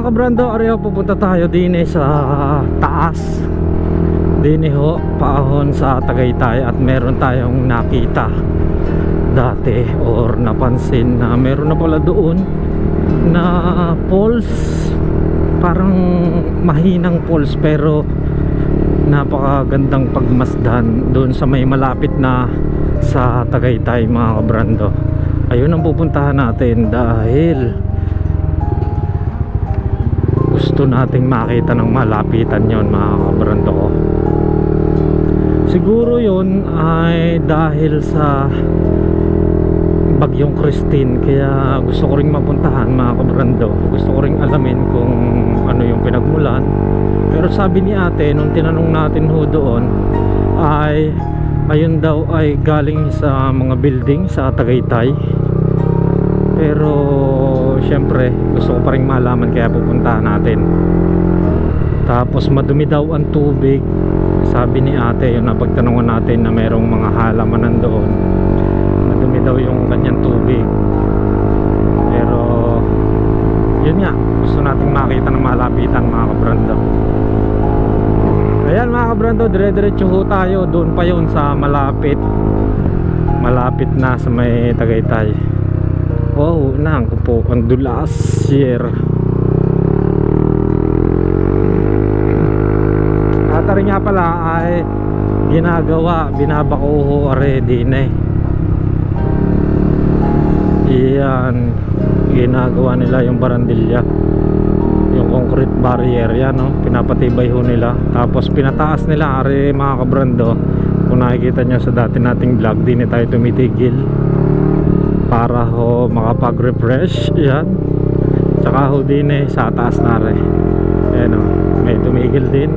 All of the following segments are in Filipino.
kabrando, areho pupunta tayo din sa taas. Din ho, paahon sa Tagaytay. At meron tayong nakita dati or napansin na meron na pala doon na falls. Parang mahinang falls pero napakagandang pagmasdan doon sa may malapit na sa Tagaytay mga kabrando. Ayun ang pupuntahan natin dahil gusto nating makita ng malapitan yon mga kabrando ko. Siguro yon ay dahil sa Bagyong Christine, kaya gusto ko ring mapuntahan mga kabrando. Gusto ko ring alamin kung ano yung pinagmulan. Pero sabi ni ate nung tinanong natin ho doon ay ayun daw ay galing sa mga building sa Tagaytay. Pero syempre gusto ko pa ring malaman kaya pupuntahan natin. Tapos madumi daw ang tubig. Sabi ni ate yung napagtanungan natin na merong mga halamanan doon, madumi daw yung kanyang tubig. Pero yun nga, gusto nating makita ng malapitan mga kabrando. Ayan mga kabrando, dire-diretso ho tayo. Doon pa yun sa malapit na sa may Tagaytay. Wow, nang po ang dulas year. Atari nga pala ay ginagawa, binabakuho already na eh. Iyan, ginagawa nila yung barandilya, yung concrete barrier yan, no? Pinapatibay ho nila. Tapos pinataas nila are mga kabrando. Kung nakikita nyo sa dati nating vlog, di na tayo tumitigil para ho makapag-refresh. Yan, tsaka ho din eh sa taas na are. Ayan o, may tumigil din.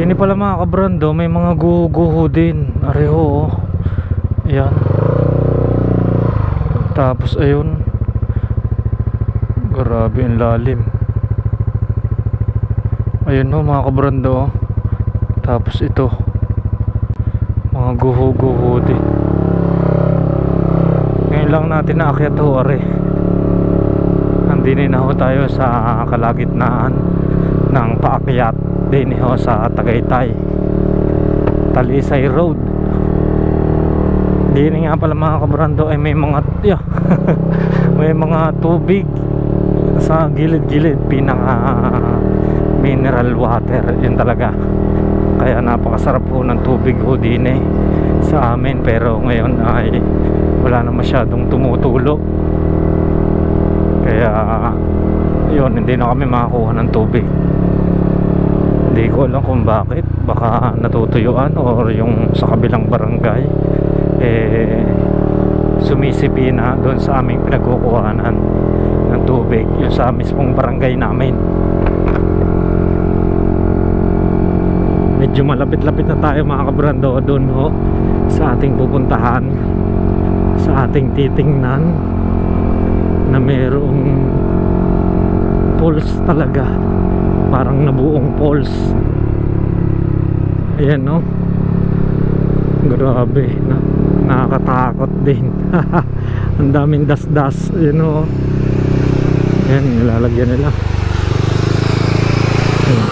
Ini pala mga kabrando, may mga guho din. Areho, oh. Ayan. Tapos ayun. Grabe ang lalim. Ayun, oh, mga kabrando, oh. Tapos ito, mga guho din. Ngayon lang natin naakyat ho, are. Nandini na ho tayo sa kalagitnaan ng paakyat din ho sa Tagaytay, Talisay Road. Dini nga pala mga kabrando ay may mga may mga tubig sa gilid-gilid, pinaka mineral water, yun talaga. Kaya napakasarap po ng tubig ho din sa amin, pero ngayon ay wala na masyadong tumutulo, kaya yun, hindi na kami makakuha ng tubig. Hindi ko alam kung bakit, baka natutuyuan or yung sa kabilang barangay sumisipi na doon sa aming pinagkukuhanan ng tubig, yung sa mismong barangay namin. Medyo malapit-lapit na tayo mga kabrando doon ho sa ating pupuntahan, sa ating titingnan na mayroong falls talaga, parang nabuong falls. Ayan, no? Grabe, nakakatakot din. Ang daming das-das, ayan, no? Ayan, nilalagyan nila. Ayan.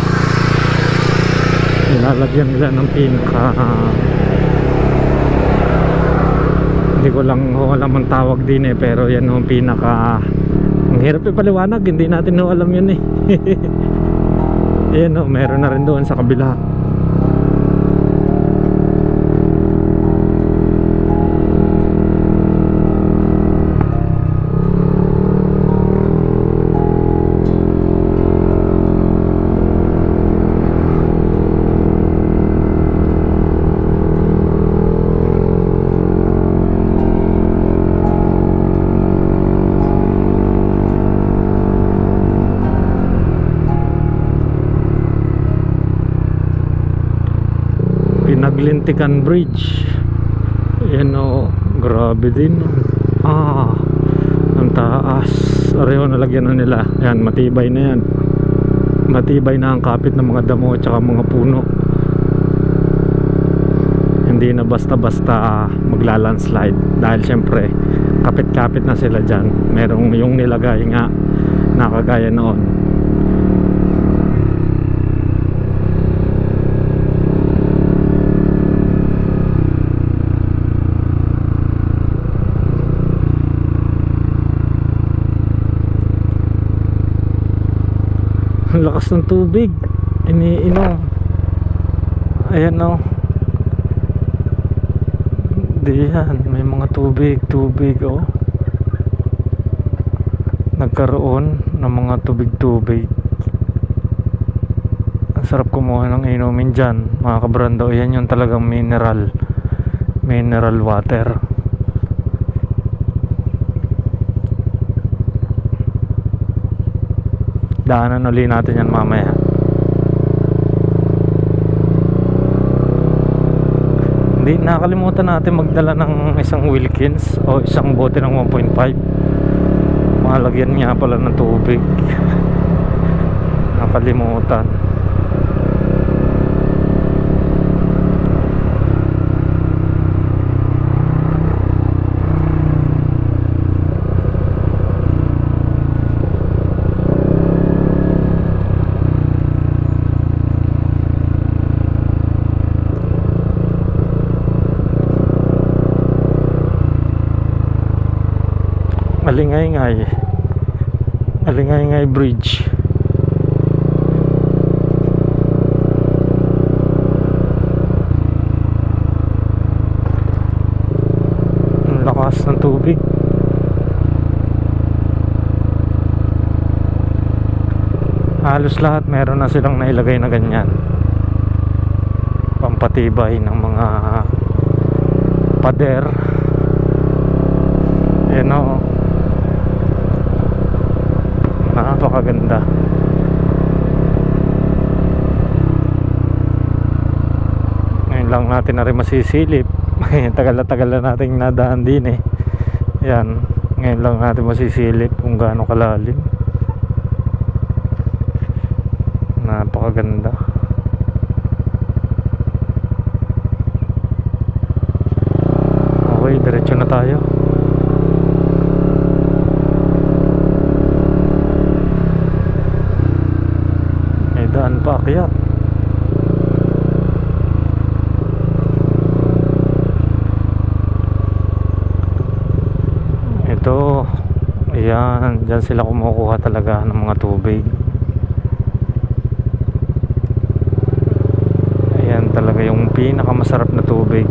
Nilalagyan nila ng pinaka hindi ko lang alam ang tawag din pero yan yung pinaka, ang hirap ipaliwanag, hindi natin alam yun ayan, meron na rin doon sa kabila. Lintikan Bridge. Yan, o, grabe din. Ang taas. Areho, nalagyan na nila. Yan, matibay na yan. Matibay na ang kapit ng mga damo at saka mga puno. Hindi na basta-basta magla-landslide, dahil syempre kapit-kapit na sila dyan. Merong yung nilagay nga nakagaya noon. Ang lakas ng tubig, iniinom. Ayan, o. Diyan, may mga tubig, o. Nagkaroon ng mga tubig. Ang sarap kumuha ng inumin dyan, mga kabrando. Ayan yung talagang mineral water. Daanan uli natin yan mamaya. Hindi, nakalimutan natin magdala ng isang Wilkins o isang bote ng 1.5. Malagyan nga pala ng tubig. Nakalimutan. Alingay Bridge. Ang lakas ng tubig. Halos lahat meron na silang nailagay na ganyan, pampatibay ng mga pader. Ayan, o. Napakaganda. ngayon lang natin na rin masisilip. Tagal na nating nadaan din eh. Yan, ngayon lang natin masisilip kung gaano kalalim. Napakaganda. Okay, diretso na tayo. May daan pa akyat. Ito, ayan, dyan sila kumukuha talaga ng mga tubig. Ayan talaga yung pinakamasarap na tubig.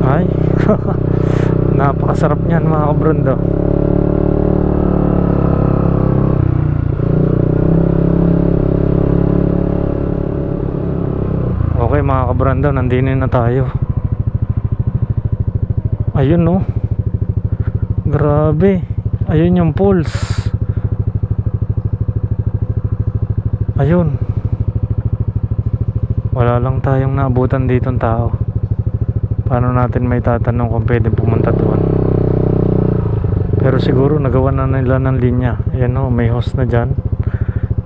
Ay, napakasarap niyan mga kabrondo. Okay mga kabrando, nandinin na tayo. Ayun no. Grabe. Ayun yung pulse. Ayun. Wala lang tayong naabutan dito ng tao. Paano natin may tatanong kung pwede pumunta doon? Pero siguro nagawa na nila ng linya. Ayan o, may host na dyan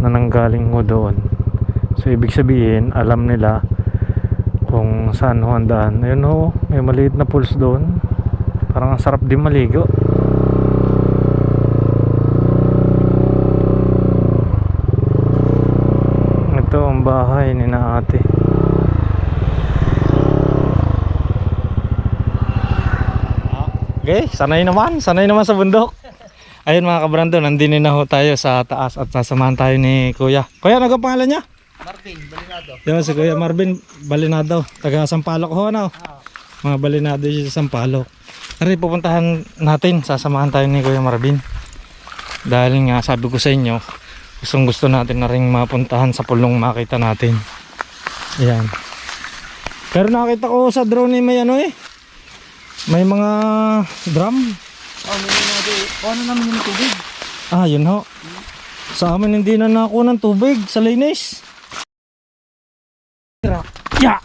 na nanggaling mo doon. So ibig sabihin, alam nila kung saan ho ang daan. Ayun ho, may maliit na pools doon. Parang ang sarap din maligo. Ito ang bahay ni na ate. Okay, sanay naman sa bundok. Ayun mga kabrando, nandito na ho tayo sa taas at sasamahan tayo ni Kuya. Kuya, ano ang pangalan niya? Marvin Balinado. Yo, si Kuya Marvin Balinado, taga Sampaloc ho ano. Mga Balinado siya sa Sampaloc. Ari pupuntahan natin, sasamahan tayo ni Kuya Marvin. Dahil nga sabi ko sa inyo, gusto natin na ring mapuntahan sa pulong makita natin. Ayan. Pero nakita ko sa drone may ano eh. May mga drum. Oh, may nado. Ano naman yung tubig? Ah, yun ho. Sa amin hindi na nakuha ng tubig sa linis. Ya.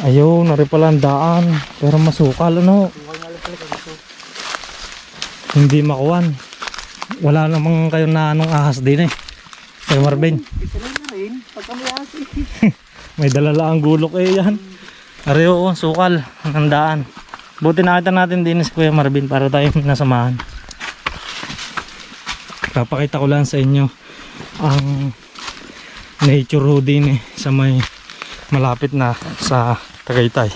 Ayun, nari pala ang daan. Pero masukal ano. Hindi makuwan. Wala namang kayo na anong ahas din eh. Kay Marvin. Ito na rin. Pagka may asi. May dalala ang gulok eh yan. Areo, sukal. Ang daan. Buti nakita natin din si Kuya Marvin para tayo nasamahan. Papakita ko lang sa inyo ang nature ho din eh, sa may malapit na sa Tagaytay.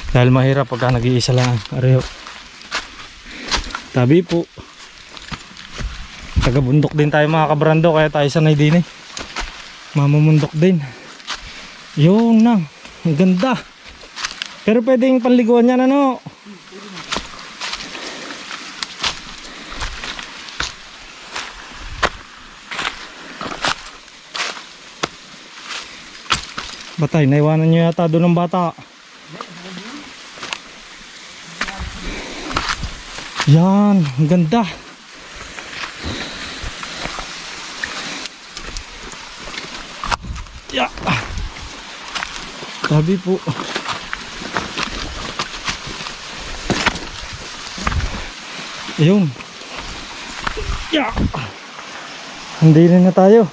Dahil mahirap pagka nag-iisa lang. Areo. Tabi po. Taga-bundok din tayo mga kabrando, kaya tayo sanay din eh. Mamumundok din. Yun na. Ang ganda. Pero pwedeng panliguan yan ano. Batay, naiwanan nyo yata doon ng bata. Yan, ang ganda. Ya. Tabi po. Ayun. Ya. Hindi na tayo.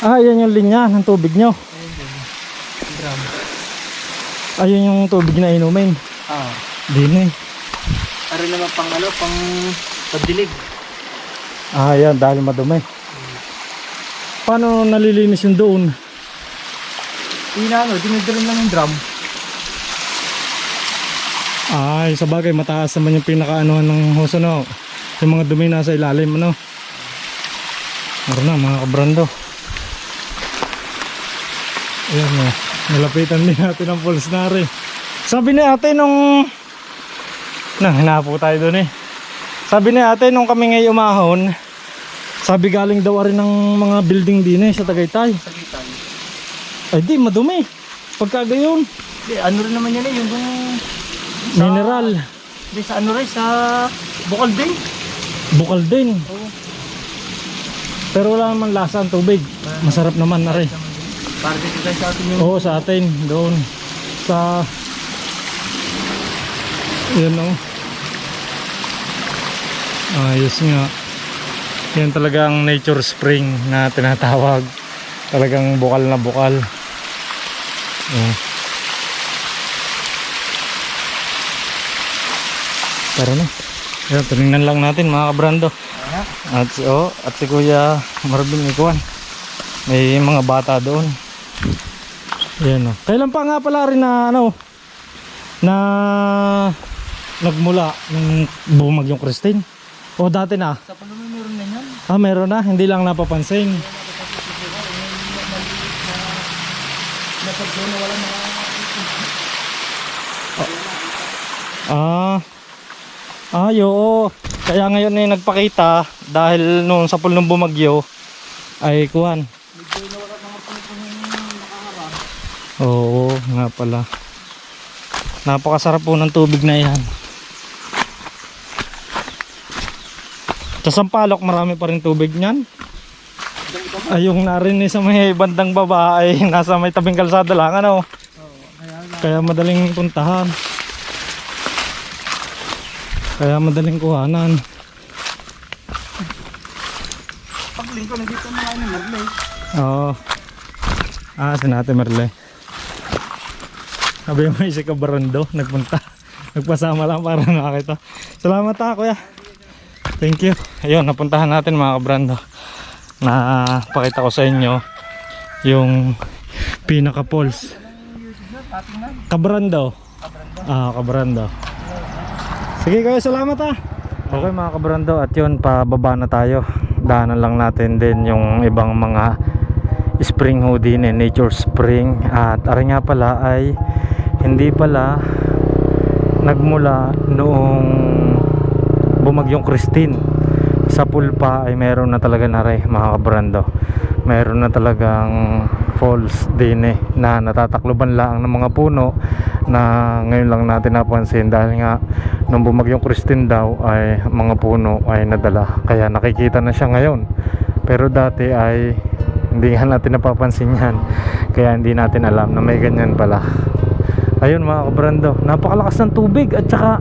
Ah, yan yung linya ng tubig nyo. Drum. Ayun yung tubig na inumin. Ah. Di na eh. Ari naman pang ano, pang pagdilig. Ah, yan, dahil madumi. Paano nalilinis yung doon? Ano, dinidrum lang yung drum. Ay, sa bagay, mataas naman yung pinakaanuhan ng hose, no? Yung mga dumi nasa ilalim, ano? Meron na, mga kabrando. Ayan, nalapitan din natin ang pulsnari. Sabi ni ate nung... hinapo tayo doon eh. Sabi ni ate nung kami ngayon umahon, sabi galing daw rin ng mga building din eh sa Tagaytay. Sagitan. Ay di, madumi. Pagka gayon. Di, ano rin naman yan eh, yung Mineral. Di, sa ano rin, sa bukal din. Bukal din. Oo. Pero wala naman lasa ang tubig. Masarap naman na rin. Para dito tayo sa atin yung... Oo, sa atin. Doon. Sa... Yan o. Ayos nga. Yan talagang nature spring na tinatawag. Talagang bukal na bukal. Oh. Tara na. Ayan, tinignan lang natin mga kabrando. At si Kuya Marvin Ikuan. May mga bata doon. Ayan o. Kailan pa nga pala rin na ano na nagmula nung bumagyong Christine? O dati na? Sa Palomar meron na yan. Ah, meron na. Hindi lang napapansin. Napag-doon na wala na. Oo. Kaya ngayon ay nagpakita dahil nung sa pulong bumagyo ay kuwan. Medyo nawala mga puno-puno nakaharap. Oo, nga pala. Napakasarap po ng tubig na yan. Sa Sampaloc marami pa rin tubig niyan. Ay yung narinig sa may bandang baba ay nasa may tabing kalsada lang ano. Kaya madaling puntahan. Kaya madaling kuhanan. Paglingko nandito na nga ni Marley. Oo. Si Ate Merle. Sabi mo si Kabarando nagpunta. Nagpasama lang para nakakita. Salamat kuya. Thank you. Ayun, napuntahan natin mga kabrando. Na pakita ko sa inyo yung pinaka falls. Kabrando. Kabrando. Sige kayo, salamat Okay mga kabrando, at yun, pababa na tayo. Daanan lang natin din yung ibang mga spring ho din nature spring. At ari nga pala ay hindi pala nagmula noong bumagyong Christine. Sa Pulpa ay meron na talaga na rin mga kabrando. Meron na talagang falls din na natatakloban lang ng mga puno na ngayon lang natin napansin dahil nga nung bumagyong Christine daw ay mga puno ay nadala, kaya nakikita na siya ngayon. Pero dati ay hindi nga natin napapansin yan, kaya hindi natin alam na may ganyan pala. Ayun mga kabrando, napakalakas ng tubig at saka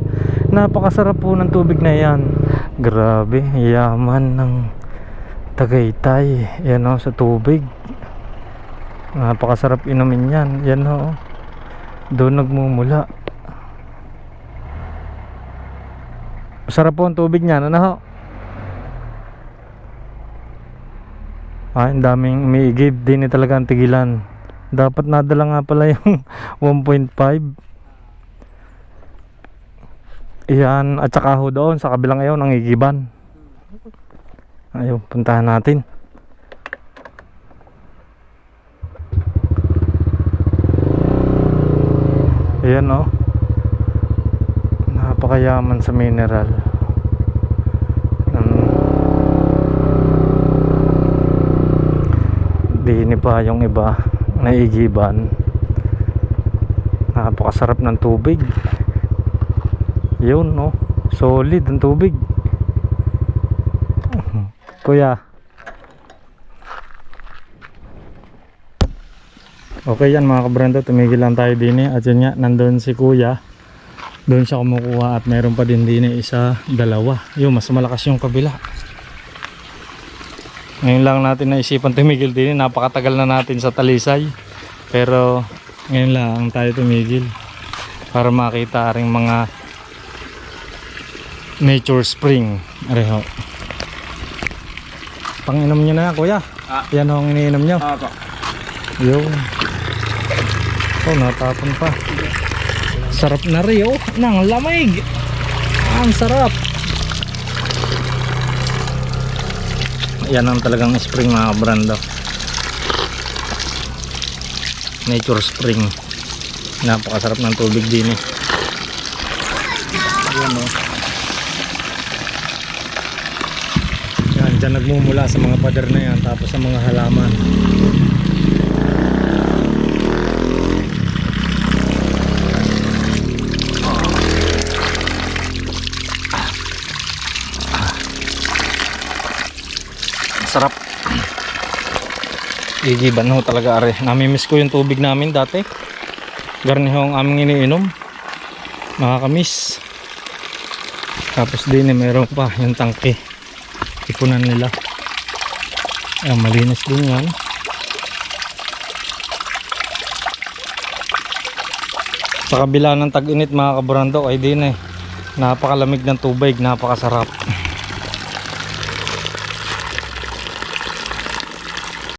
napakasarap po ng tubig na yan. Grabe, yaman ng Tagaytay yan sa tubig. Napakasarap inumin yan. Yan doon nagmumula. Masarap po ang tubig niyan. Ang daming umiigib. Di talaga ang tigilan. Dapat nadala nga pala yung 1.5. Yan, at saka ho doon sa kabilang ayaw ng igiban. Ayun, puntahan natin. Ayan napakayaman sa mineral. Dini pa yung iba na igiban. Napakasarap ng tubig. Yun solid ang tubig. Kuya. Okay yan mga kabrando, tumigil lang tayo din at yun nga, nandun si kuya. Doon siya kumukuha at meron pa din isa, dalawa. Yung mas malakas yung kabila. Ngayon lang natin naisipan tumigil din, napakatagal na natin sa Talisay. Pero ngayon lang tayo tumigil para makita aring mga nature spring. Areho. Panginom nyo na yan kuya. Yan ang iniinom nyo. Yun. Natapon pa. Sarap na rin ng lamig. Ang sarap. Yan ang talagang spring mga kabrando. Nature spring. Napakasarap ng tubig din Yan Yan, dyan nagmumula sa mga pader na yan. Tapos sa mga halaman. Sarap. Igiban ho talaga are. Namimiss ko yung tubig namin dati. Garniho ang aming iniinom. Nakakamiss. Tapos din meron pa yung tangke. Ipunan nila. Ayan, malinis din yan. Sa kabila ng tag-init mga kabrando ay din napakalamig ng tubig, napakasarap.